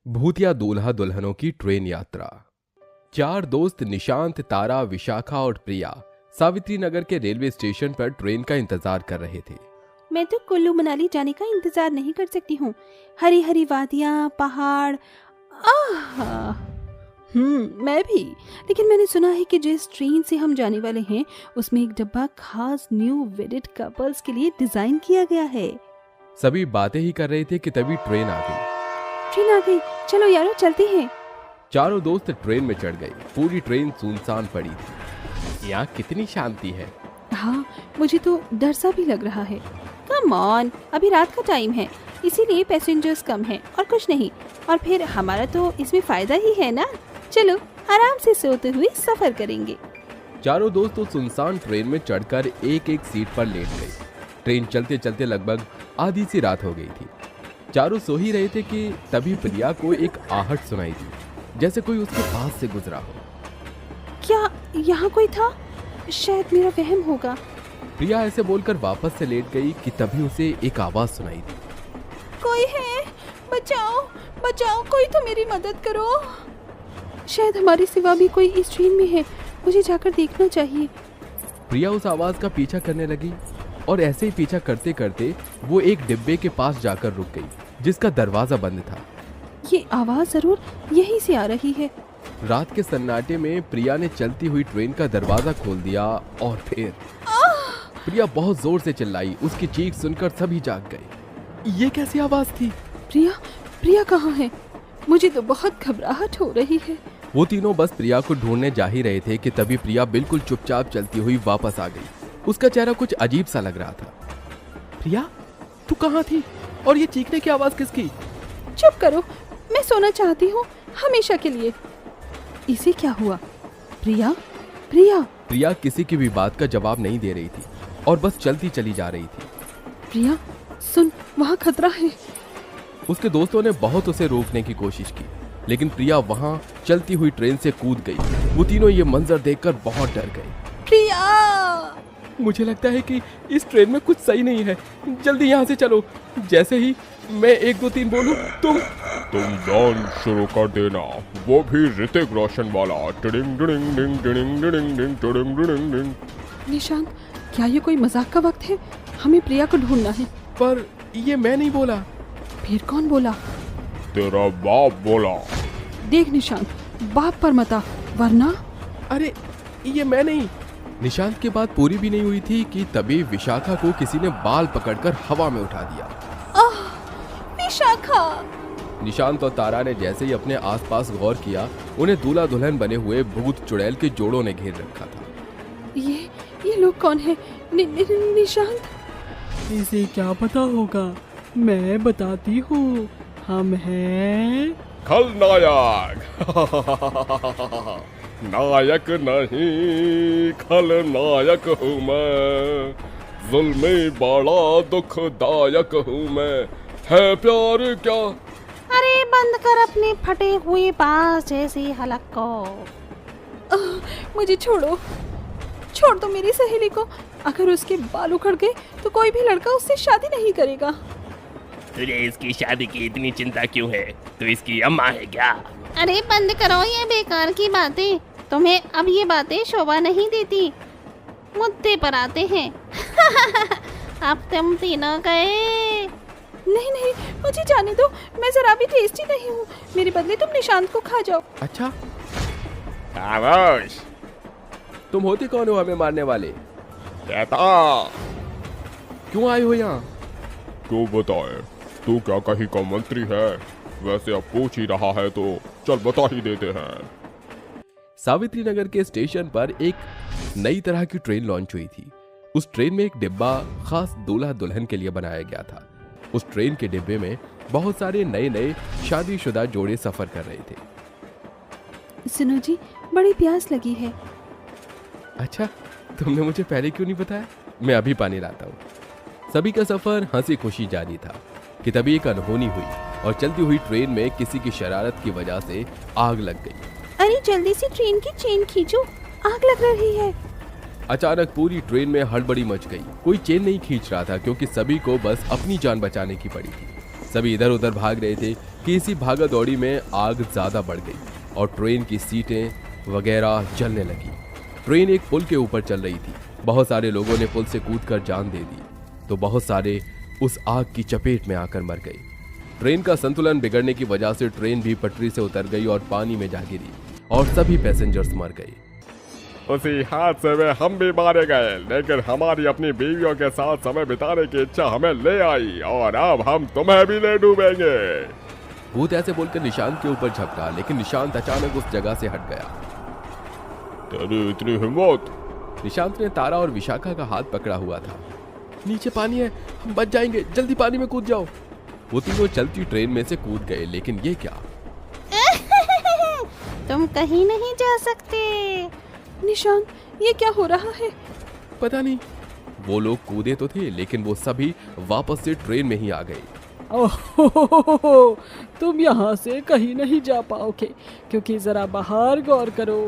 भूतिया दूल्हा दुल्हनों की ट्रेन यात्रा। चार दोस्त निशांत, तारा, विशाखा और प्रिया सावित्री नगर के रेलवे स्टेशन पर ट्रेन का इंतजार कर रहे थे। मैं तो कुल्लू मनाली जाने का इंतजार नहीं कर सकती हूँ। हरी हरी वादियाँ, पहाड़, आहा। मैं भी। लेकिन मैंने सुना है कि जिस ट्रेन से हम जाने वाले हैं उसमें एक डब्बा खास न्यू वेडिड कपल्स के लिए डिजाइन किया गया है। सभी बातें ही कर रहे थे कि तभी ट्रेन आ गई। ट्रेन आ गई, चलो यारो चलते हैं। चारों दोस्त ट्रेन में चढ़ गए। पूरी ट्रेन सुनसान पड़ी थी। यहाँ कितनी शांति है। हाँ, मुझे तो डर सा भी लग रहा है। कम ऑन, अभी रात का टाइम है, इसीलिए पैसेंजर्स कम हैं और कुछ नहीं। और फिर हमारा तो इसमें फायदा ही है ना। चलो आराम से सोते हुए सफर करेंगे। चारों दोस्त तो सुनसान ट्रेन में चढ़कर एक एक सीट पर लेट गए। ट्रेन चलते चलते लगभग आधी सी रात हो गई थी। चारों सो ही रहे थे कि तभी प्रिया को एक आहट सुनाई दी, जैसे कोई उसके पास से गुजरा हो। क्या यहाँ कोई था? शायद मेरा वहम होगा। प्रिया ऐसे बोलकर वापस से लेट गई कि तभी उसे एक आवाज सुनाई दी। कोई है? बचाओ बचाओ, कोई तो मेरी मदद करो। शायद हमारे सिवा भी कोई इस ट्रेन में है, मुझे जाकर देखना चाहिए। प्रिया उस आवाज का पीछा करने लगी और ऐसे ही पीछा करते करते वो एक डिब्बे के पास जाकर रुक गई, जिसका दरवाजा बंद था। ये आवाज जरूर यहीं से आ रही है। रात के सन्नाटे में प्रिया ने चलती हुई ट्रेन का दरवाजा खोल दिया और फिर प्रिया बहुत जोर से चिल्लाई। उसकी चीख सुनकर सभी जाग गए। ये कैसी आवाज थी? प्रिया, प्रिया कहाँ है? मुझे तो बहुत घबराहट हो रही है। वो तीनों बस प्रिया को ढूंढने जा ही रहे थे कि तभी प्रिया बिल्कुल चुपचाप चलती हुई वापस आ गई। उसका चेहरा कुछ अजीब सा लग रहा था। प्रिया, तू कहाँ थी? और ये चीखने की आवाज किसकी? चुप करो, मैं सोना चाहती हूँ हमेशा के लिए। इसे क्या हुआ? प्रिया, प्रिया। प्रिया किसी की भी बात का जवाब नहीं दे रही थी और बस चलती चली जा रही थी। प्रिया सुन, वहाँ खतरा है। उसके दोस्तों ने बहुत उसे रोकने की कोशिश की, लेकिन प्रिया वहाँ चलती हुई ट्रेन से कूद गई। वो तीनों ये मंजर देखकर बहुत डर गए। प्रिया! मुझे लगता है कि इस ट्रेन में कुछ सही नहीं है, जल्दी यहाँ से चलो। जैसे ही मैं 1 2 3 बोलूं तुम डांस शुरू कर देना, वो भी ऋतिक रोशन वाला। टिडिंग डिडिंग डिंग डिडिंग डिडिंग डिंग टिडिंग डिडिंग डिंग। निशांत, क्या ये कोई मजाक का वक्त है? हमें प्रिया को ढूंढना है। पर ये मैं नहीं बोला। फिर कौन बोला? तेरा बाप बोला। देख निशांत, बाप पर मता, वरना। अरे ये मैं नहीं। निशांत की बात पूरी भी नहीं हुई थी कि तभी विशाखा को किसी ने बाल पकड़कर हवा में उठा दिया। विशाखा! निशांत और तारा ने जैसे ही अपने आसपास गौर किया, उन्हें दूल्हा दुल्हन बने हुए भूत चुड़ैल के जोड़ों ने घेर रखा था। ये लोग कौन है? निशांत? इसे क्या पता होगा, मैं बताती हूँ। हम हैं खलनायक। नायक नहीं, खलनायक हूँ मैं। जुल्मे बड़ा दुखदायक हूँ मैं। है प्यार क्या? अरे बंद कर अपने फटे हुए बांस जैसी हलक को। मुझे छोड़ो, छोड़ दो मेरी सहेली को। अगर उसके बाल उखड़ गए तो कोई भी लड़का उससे शादी नहीं करेगा। तुझे इसकी शादी की इतनी चिंता क्यों है? तू इसकी अम्मा है क्या? अरे बंद करो ये बेकार की बातें, तुम्हें अब ये बातें शोभा नहीं देती। मुद्दे पर आते हैं। अब तुम तीनों गए। नहीं नहीं, मुझे जाने दो, मैं जरा भी टेस्टी नहीं हूँ। मेरे बदले तुम निशांत को खा जाओ। अच्छा, खामोश। तुम होते कौन हो हमें मारने वाले? कहता क्यों आए हो यहाँ? तू बताए, तू क्या कहीं का मंत्री है? वैसे अब पूछ ही रहा है तो चल बता ही देते हैं। सावित्री नगर के स्टेशन पर एक नई तरह की ट्रेन लॉन्च हुई थी। उस ट्रेन में एक डिब्बा खास दूल्हा दुल्हन के लिए बनाया गया था। उस ट्रेन के डिब्बे में बहुत सारे नए नए शादीशुदा जोड़े सफर कर रहे थे। सुनो जी, बड़ी प्यास लगी है। अच्छा, तुमने मुझे पहले क्यों नहीं बताया? मैं अभी पानी लाता हूँ। सभी का सफर हंसी खुशी जारी था कि तभी एक अनहोनी हुई और चलती हुई ट्रेन में किसी की शरारत की वजह से आग लग गई। अरे जल्दी से ट्रेन की चेन खींचो, आग लग रही है। अचानक पूरी ट्रेन में हड़बड़ी मच गई। कोई चेन नहीं खींच रहा था क्योंकि सभी को बस अपनी जान बचाने की पड़ी थी। सभी इधर उधर भाग रहे थे कि इसी भागा दौड़ी में आग ज्यादा बढ़ गई और ट्रेन की सीटें वगैरह जलने लगी। ट्रेन एक पुल के ऊपर चल रही थी। बहुत सारे लोगों ने पुल से कूदकर जान दे दी तो बहुत सारे उस आग की चपेट में आकर मर गए। ट्रेन का संतुलन बिगड़ने की वजह से ट्रेन भी पटरी से उतर गई और पानी में जा गिरी और सभी पैसेंजर्स मर गए। उसी हादसे में हम भी मारे गए, लेकिन हमारी अपनी बीवियों के साथ समय बिताने की इच्छा हमें ले आई और अब हम तुम्हें भी ले डूबेंगे। भूत ऐसे बोलकर निशांत के ऊपर झपटा, लेकिन निशांत अचानक उस जगह से हट गया। तेरी इतनी हिम्मत! निशांत ने तारा और विशाखा का हाथ पकड़ा हुआ था। नीचे पानी है, हम बच जाएंगे, जल्दी पानी में कूद जाओ। वो तीनों चलती ट्रेन में से कूद गए, लेकिन ये क्या? तुम कहीं नहीं जा सकते। निशांत, ये क्या हो रहा है? पता नहीं। वो लोग कूदे तो थे, लेकिन वो सभी वापस से ट्रेन में ही आ गए। ओहो, तुम यहाँ से कहीं नहीं जा पाओगे, क्योंकि जरा बाहर गौर करो।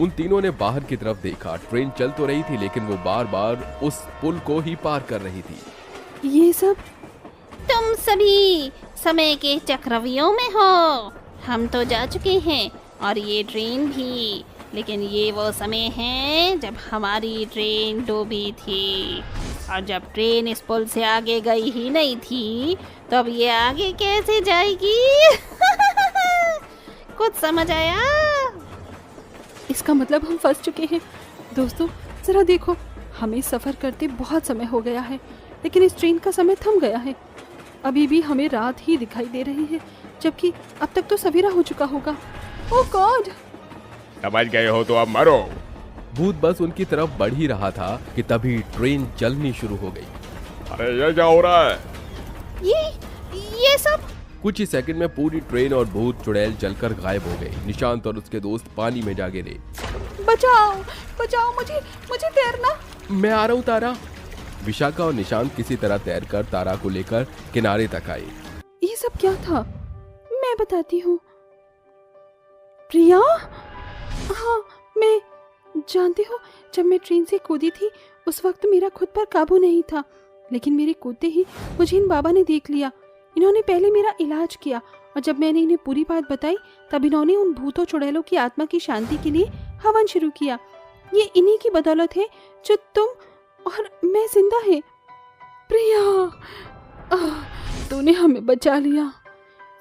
उन तीनों ने बाहर की तरफ देखा। ट्रेन चल तो रही थी, लेकिन वो बार बार उस पुल को ही पार कर रही थी। ये सब तुम सभी समय के चक्रव्यूह में हो। हम तो जा चुके हैं और ये ट्रेन भी, लेकिन ये वो समय है जब हमारी ट्रेन डूबी थी, और जब ट्रेन इस पुल से आगे गई ही नहीं थी तो अब ये आगे कैसे जाएगी? कुछ समझ आया? इसका मतलब हम फंस चुके हैं। दोस्तों जरा देखो, हमें सफर करते बहुत समय हो गया है, लेकिन इस ट्रेन का समय थम गया है। अभी भी हमें रात ही दिखाई दे रही है, जबकि अब तक तो सवेरा हो चुका होगा। ओह गॉड! समझ गए हो तो अब मरो। भूत बस उनकी तरफ बढ़ ही रहा था कि तभी ट्रेन जलनी शुरू हो गई। अरे ये क्या हो रहा है? ये सब कुछ ही सेकंड में पूरी ट्रेन और भूत चुड़ैल जलकर गायब हो गए। निशांत और उसके दोस्त पानी में जा गिरे। बचाओ बचाओ, मुझे तैरना। मैं आ रहा हूँ तारा। विशाखा और निशांत किसी तरह तैरकर तारा को लेकर किनारे तक आए। ये सब क्या था? मैं बताती हूँ। प्रिया? हाँ, मैं जानती हूँ, जब मैं ट्रेन से कूदी थी उस वक्त मेरा खुद पर काबू नहीं था, लेकिन मेरे कूदते ही मुझे इन बाबा ने देख लिया। इन्होंने पहले मेरा इलाज किया और जब मैंने इन्हें पूरी बात बताई तब इन्होंने उन भूतों चुड़ैलों की आत्मा की शांति के लिए हवन शुरू किया। ये इन्हीं की बदौलत है जो तुम और मैं जिंदा है। प्रिया, तूने हमें बचा लिया,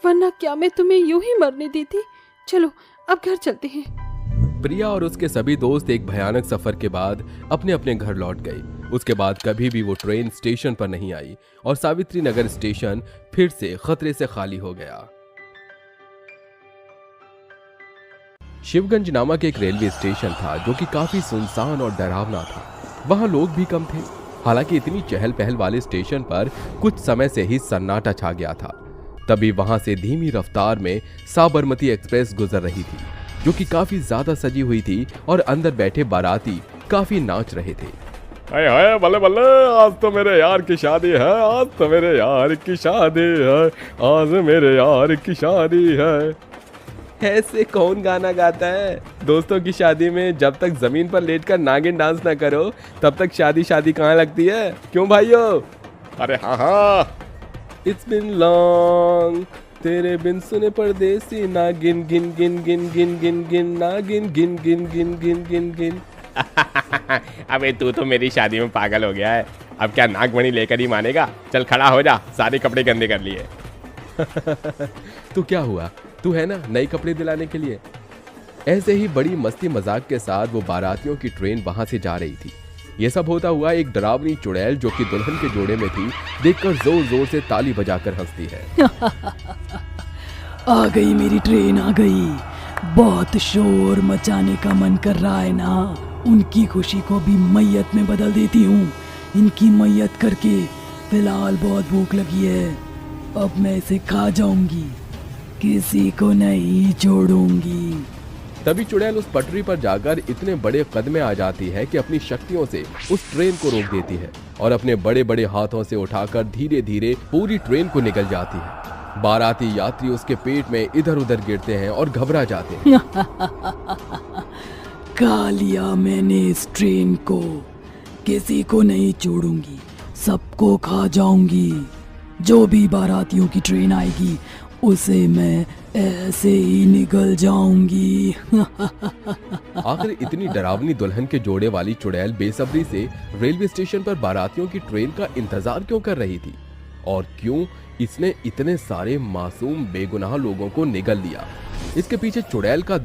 वरना क्या मैं तुम्हें यूं ही मरने देती। चलो अब घर चलते हैं। प्रिया और उसके सभी दोस्त एक भयानक सफर के बाद अपने अपने घर लौट गए। उसके बाद कभी भी वो ट्रेन स्टेशन पर नहीं आई और सावित्री नगर स्टेशन फिर से खतरे से खाली हो गया। शिवगंज नामक एक रेलवे स्टेशन था जो कि काफी सुनसान और डरावना था। वहां लोग भी कम थे। हालांकि इतनी चहल पहल वाले स्टेशन पर कुछ समय से ही सन्नाटा छा गया था। तभी वहां से धीमी रफ्तार में साबरमती एक्सप्रेस गुजर रही थी, जो कि काफी ज्यादा सजी हुई थी और अंदर बैठे बाराती काफी नाच रहे थे। हाय हाय, बल्ले बल्ले, आज तो मेरे यार की शादी है, आज तो मेरे यार की शादी है, आज मेरे यार की शादी है। ऐसे कौन गाना गाता है? दोस्तों की शादी में जब तक जमीन पर लेटकर नागिन डांस ना करो तब तक शादी शादी कहाँ लगती है? क्यों भाइयों? अरे हाँ हाँ। इट्स बिन लॉन्ग, तेरे बिन सुने परदेसी, नागिन गिन गिन गिन गिन गिन गिन, नागिन गिन गिन गिन गिन गिन गिन। अबे तू तो मेरी शादी में पागल हो गया है। अब क्या नागमणि लेकर ही मानेगा? चल खड़ा हो जा, सारे कपड़े गंदे कर लिए। तो क्या हुआ? तू है ना नए कपड़े दिलाने के लिए। ऐसे ही बड़ी मस्ती मजाक के साथ वो बारातियों की ट्रेन वहां से जा रही थी। ये सब होता हुआ एक डरावनी चुड़ैल जो कि दुल्हन के जोड़े में थी, देखकर जोर जोर से ताली बजाकर हंसती है। आ गई मेरी ट्रेन, आ गई। बहुत शोर मचाने का मन कर रहा है ना? उनकी खुशी को भी मैयत में बदल देती हूँ। इनकी मैयत करके फिलहाल बहुत भूख लगी है, अब मैं इसे खा जाऊंगी, किसी को नहीं छोड़ूंगी। तभी चुड़ैल उस पटरी पर जाकर इतने बड़े कद में आ जाती है कि अपनी शक्तियों से उस ट्रेन को रोक देती है और अपने बड़े बड़े हाथों से उठाकर धीरे धीरे पूरी ट्रेन को निकल जाती है। बाराती यात्री उसके पेट में इधर उधर गिरते हैं और घबरा जाते हैं। खा लिया मैंने इस ट्रेन को, किसी को नहीं छोड़ूंगी, सबको खा जाऊंगी। जो भी बारातियों की ट्रेन आएगी उसे मैं ऐसे ही निकल जाऊंगी। आखिर इतनी डरावनी दुल्हन के जोड़े वाली चुड़ैल बेसब्री से रेलवे स्टेशन पर बारातियों की ट्रेन का इंतजार क्यों कर रही थी, और क्यों इसने इतने सारे मासूम बेगुनाह लोगों को निगल लिया? इसके पीछे चुड़ैल का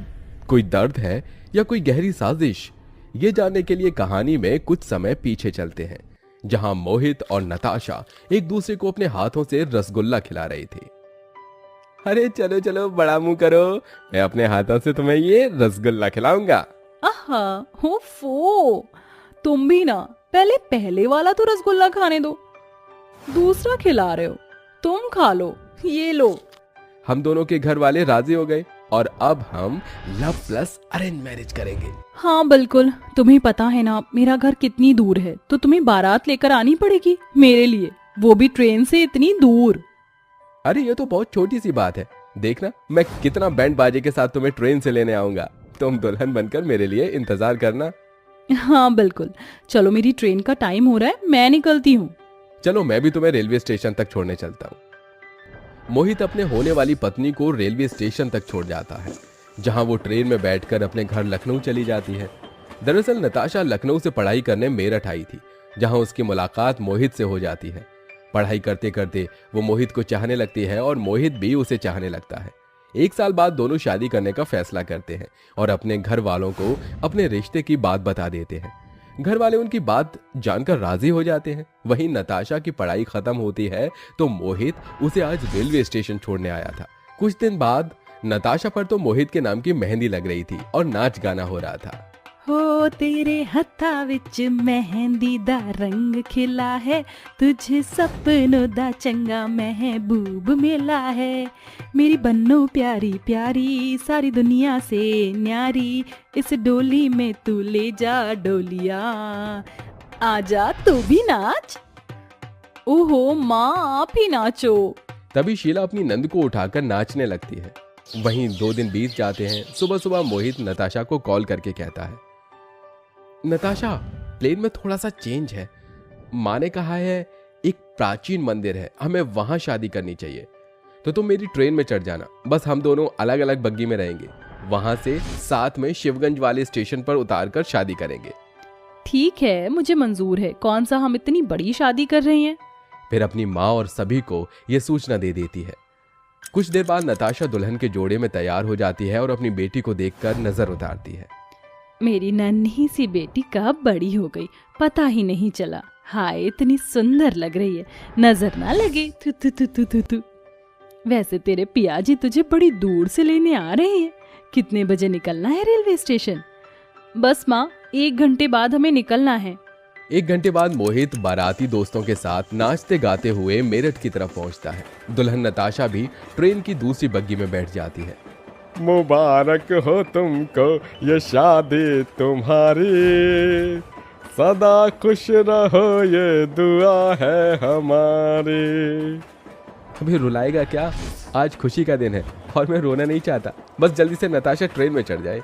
कोई दर्द है या कोई गहरी साजिश? ये जानने के लिए कहानी में कुछ समय पीछे चलते हैं, जहां मोहित और नताशा एक दूसरे को अपने हाथों से रसगुल्ला खिला रहे थे। अरे चलो चलो, बड़ा मुंह करो, मैं अपने हाथों से तुम्हें ये रसगुल्ला खिलाऊंगा। आहा, हो फो, तुम भी ना, पहले वाला तो रसगुल्ला खाने दो, दूसरा खिला रहे हो, तुम खा लो, ये लो। हम दोनों के घर वाले राजी हो गए और अब हम लव प्लस अरेंज मैरिज करेंगे। हाँ बिल्कुल, तुम्हें पता है ना मेरा घर कितनी दूर है, तो तुम्हें बारात लेकर आनी पड़ेगी मेरे लिए, वो भी ट्रेन से इतनी दूर। अरे ये तो बहुत छोटी सी बात है, देखना मैं कितना बैंड बाजे के साथ तुम्हें ट्रेन से लेने आऊंगा, तुम दुल्हन बनकर मेरे लिए इंतजार करना। हाँ बिल्कुल, चलो मेरी ट्रेन का टाइम हो रहा है, मैं निकलती हूँ। चलो मैं भी तुम्हें रेलवे स्टेशन तक छोड़ने चलता हूँ। मोहित अपने होने वाली पत्नी को रेलवे स्टेशन तक छोड़ जाता है, जहां वो ट्रेन में बैठकर अपने घर लखनऊ चली जाती है। दरअसल नताशा लखनऊ से पढ़ाई करने मेरठ आई थी, जहां उसकी मुलाकात मोहित से हो जाती है। पढ़ाई करते करते वो मोहित को चाहने लगती है और मोहित भी उसे चाहने लगता है। 1 साल बाद दोनों शादी करने का फैसला करते हैं और अपने घर वालों को अपने रिश्ते की बात बता देते हैं। घर वाले उनकी बात जानकर राजी हो जाते हैं। वहीं नताशा की पढ़ाई खत्म होती है तो मोहित उसे आज रेलवे स्टेशन छोड़ने आया था। कुछ दिन बाद नताशा पर तो मोहित के नाम की मेहंदी लग रही थी और नाच गाना हो रहा था। हो तेरे हत्था विच मेहंदी दा रंग खिला है, तुझे सपनों दा चंगा महबूब मिला है, मेरी बन्नो प्यारी प्यारी सारी दुनिया से न्यारी, इस डोली में तू ले जा डोलिया, आजा तू भी नाच। ओहो माँ, आप ही नाचो। तभी शीला अपनी नंद को उठाकर नाचने लगती है। वहीं 2 दिन बीत जाते हैं। सुबह सुबह मोहित नताशा को कॉल करके कहता है, नताशा प्लेन में थोड़ा सा चेंज है, माँ ने कहा है एक प्राचीन मंदिर है, हमें वहां शादी करनी चाहिए, तो तुम मेरी ट्रेन में चढ़ जाना, बस हम दोनों अलग अलग बग्गी में रहेंगे, वहां से साथ में शिवगंज वाले स्टेशन पर उतारकर शादी करेंगे। ठीक है, मुझे मंजूर है, कौन सा हम इतनी बड़ी शादी कर रहे हैं। फिर अपनी माँ और सभी को यह सूचना दे देती है। कुछ देर बाद नताशा दुल्हन के जोड़े में तैयार हो जाती है और अपनी बेटी को देखकर नजर उतारती है। मेरी नन्ही सी बेटी कब बड़ी हो गई पता ही नहीं चला, हाय इतनी सुंदर लग रही है, नजर ना लगे। थु थु थु थु थु थु। वैसे तेरे पियाजी तुझे बड़ी दूर से लेने आ रहे हैं, कितने बजे निकलना है रेलवे स्टेशन? बस माँ, 1 घंटे बाद हमें निकलना है। 1 घंटे बाद मोहित बाराती दोस्तों के साथ नाचते गाते हुए मेरठ की तरफ पहुंचता है। दुल्हन नताशा भी ट्रेन की दूसरी बग्गी में बैठ जाती है। मुबारक हो तुमको ये शादी तुम्हारी, सदा खुश रहो ये दुआ है हमारी। अभी रुलाएगा क्या? आज खुशी का दिन है और मैं रोना नहीं चाहता, बस जल्दी से नताशा ट्रेन में चढ़ जाए।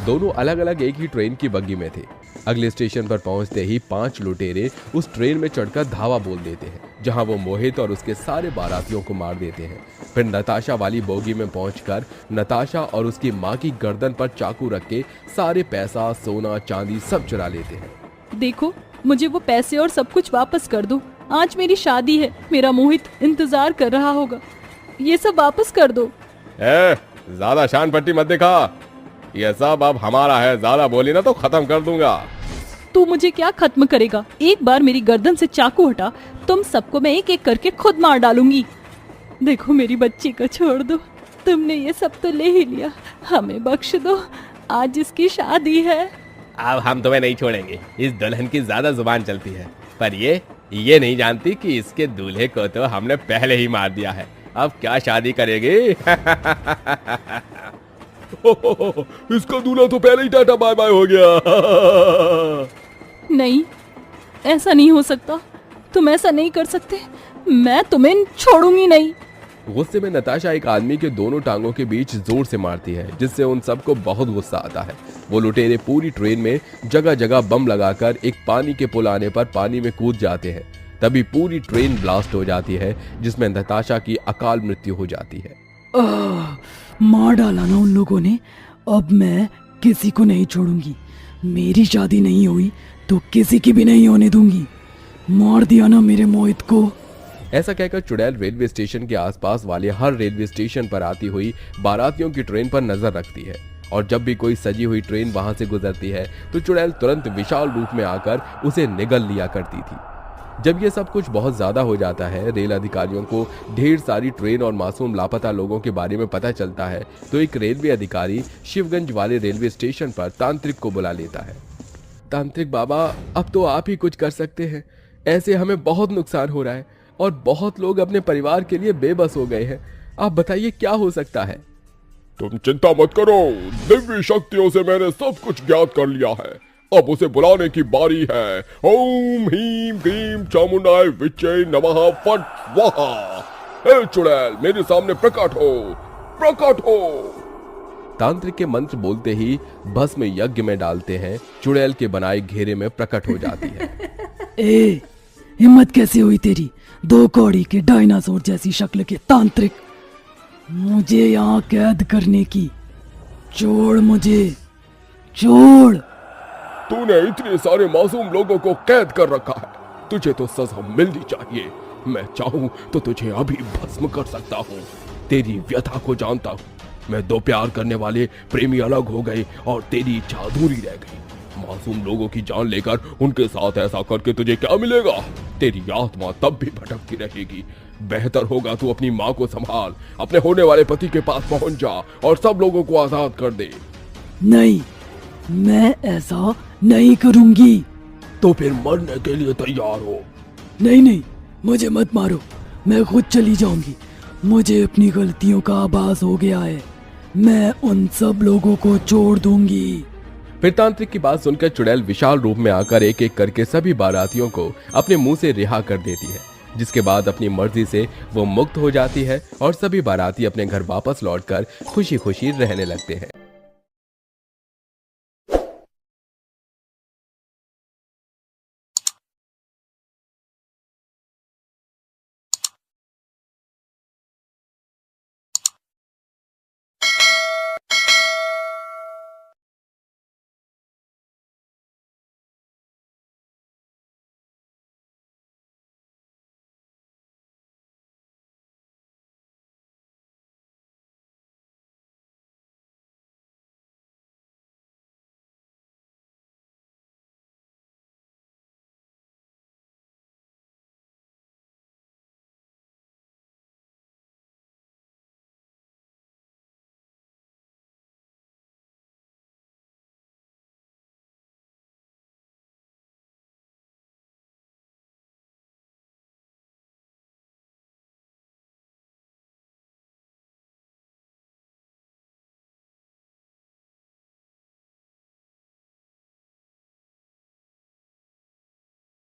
दोनों अलग अलग एक ही ट्रेन की बग्गी में थे। अगले स्टेशन पर पहुंचते ही 5 लुटेरे उस ट्रेन में चढ़कर धावा बोल देते हैं, जहां वो मोहित और उसके सारे बारातियों को मार देते हैं। फिर नताशा वाली बोगी में पहुंचकर नताशा और उसकी माँ की गर्दन पर चाकू रख के सारे पैसा, सोना, चांदी सब चुरा लेते हैं। देखो, मुझे वो पैसे और सब कुछ वापस कर दो, आज मेरी शादी है, मेरा मोहित इंतजार कर रहा होगा, ये सब वापस कर दो। ज्यादा शान पट्टी मत दिखा, ये सब अब हमारा है, ज्यादा बोली ना तो खत्म कर दूंगा। तू मुझे क्या खत्म करेगा? एक बार मेरी गर्दन से चाकू हटा, तुम सबको मैं एक एक करके खुद मार डालूंगी। देखो मेरी बच्ची को छोड़ दो, तुमने ये सब तो ले ही लिया, हमें बख्श दो, आज इसकी शादी है। अब हम तुम्हें नहीं छोड़ेंगे, इस दुल्हन की ज्यादा जुबान चलती है, पर ये नहीं जानती कि इसके दूल्हे को तो हमने पहले ही मार दिया है, अब क्या शादी करेगी? इसका दूल्हा तो पहले ही टाटा बाय बाय हो गया। नहीं, ऐसा नहीं हो सकता, तुम ऐसा नहीं कर सकते, मैं तुम्हें छोड़ूंगी नहीं। गुस्से में नताशा एक आदमी के दोनों टांगों के बीच जोर से मारती है, जिससे उन सबको बहुत गुस्सा आता है। वो लुटेरे पूरी ट्रेन में जगह जगह बम लगाकर एक पानी के पुल आने पर पानी में कूद जाते हैं। तभी पूरी ट्रेन ब्लास्ट हो जाती है, जिसमें नताशा की अकाल मृत्यु हो जाती है। मार डाला ना उन लोगों ने। अब मैं किसी को नहीं छोड़ूंगी। मेरी शादी नहीं हुई तो किसी की भी नहीं होने दूंगी। मार दिया ना मेरे मोहित को। ऐसा कहकर चुड़ैल रेलवे स्टेशन के आसपास वाले हर रेलवे स्टेशन पर आती हुई बारातियों की ट्रेन पर नजर रखती है, और जब भी कोई सजी हुई ट्रेन वहां से गुजरती है तो चुड़ैल तुरंत विशाल रूप में आकर उसे निगल लिया करती थी। जब ये सब कुछ बहुत ज्यादा हो जाता है, रेल अधिकारियों को ढेर सारी ट्रेन और मासूम लापता लोगों के बारे में पता चलता है, तो एक रेलवे अधिकारी शिवगंज वाले रेलवे स्टेशन पर तांत्रिक को बुला लेता है। तांत्रिक बाबा, अब तो आप ही कुछ कर सकते हैं। ऐसे हमें बहुत नुकसान हो रहा है और बहुत लोग अपने परिवार के लिए बेबस हो गए हैं। आप बताइए क्या हो सकता है। तुम चिंता मत करो, दिव्य शक्तियों से मैंने सब कुछ ज्ञात कर लिया है। अब उसे बुलाने की बारी है। ओम ह्रीम क्लीम चामुंडाय विच्चे नमः फट स्वाहा। हे चुड़ैल, मेरे सामने प्रकट हो, प्रकट हो। तांत्रिक के मंत्र बोलते ही भस्म यज्ञ में डालते हैं, चुड़ैल के बनाए घेरे में प्रकट हो जाती है। ए, हिम्मत कैसे हुई तेरी, 2 कौड़ी के डायनासोर जैसी शक्ल के तांत्रिक, मुझे यहाँ कैद करने की। छोड़ मुझे, छोड़। तूने इतने सारे मासूम लोगों को कैद कर रखा है, तुझे तो सजा मिलनी चाहिए। मैं चाहूं तो तुझे अभी भस्म कर सकता हूँ। तेरी व्यथा को जानता हूँ। मैं 2 प्यार करने वाले प्रेमी अलग हो गए और तेरी इच्छा अधूरी रह गई। मासूम लोगों की जान लेकर उनके साथ ऐसा करके तुझे क्या मिलेगा? तेरी आत्मा तब भी भटकती रहेगी। बेहतर होगा तू अपनी माँ को संभाल, अपने होने वाले पति के पास पहुंच जा और सब लोगों को आजाद कर दे। नहीं, मैं ऐसा नहीं करूंगी। तो फिर मरने के लिए तैयार हो। नहीं नहीं, मुझे मत मारो, मैं खुद चली जाऊंगी। मुझे अपनी गलतियों का आभास हो गया है। मैं उन सब लोगों को छोड़ दूंगी। फिर तांत्रिक की बात सुनकर चुड़ैल विशाल रूप में आकर एक एक करके सभी बारातियों को अपने मुंह से रिहा कर देती है, जिसके बाद अपनी मर्जी से वो मुक्त हो जाती है और सभी बाराती अपने घर वापस लौटकर खुशी खुशी रहने लगते हैं।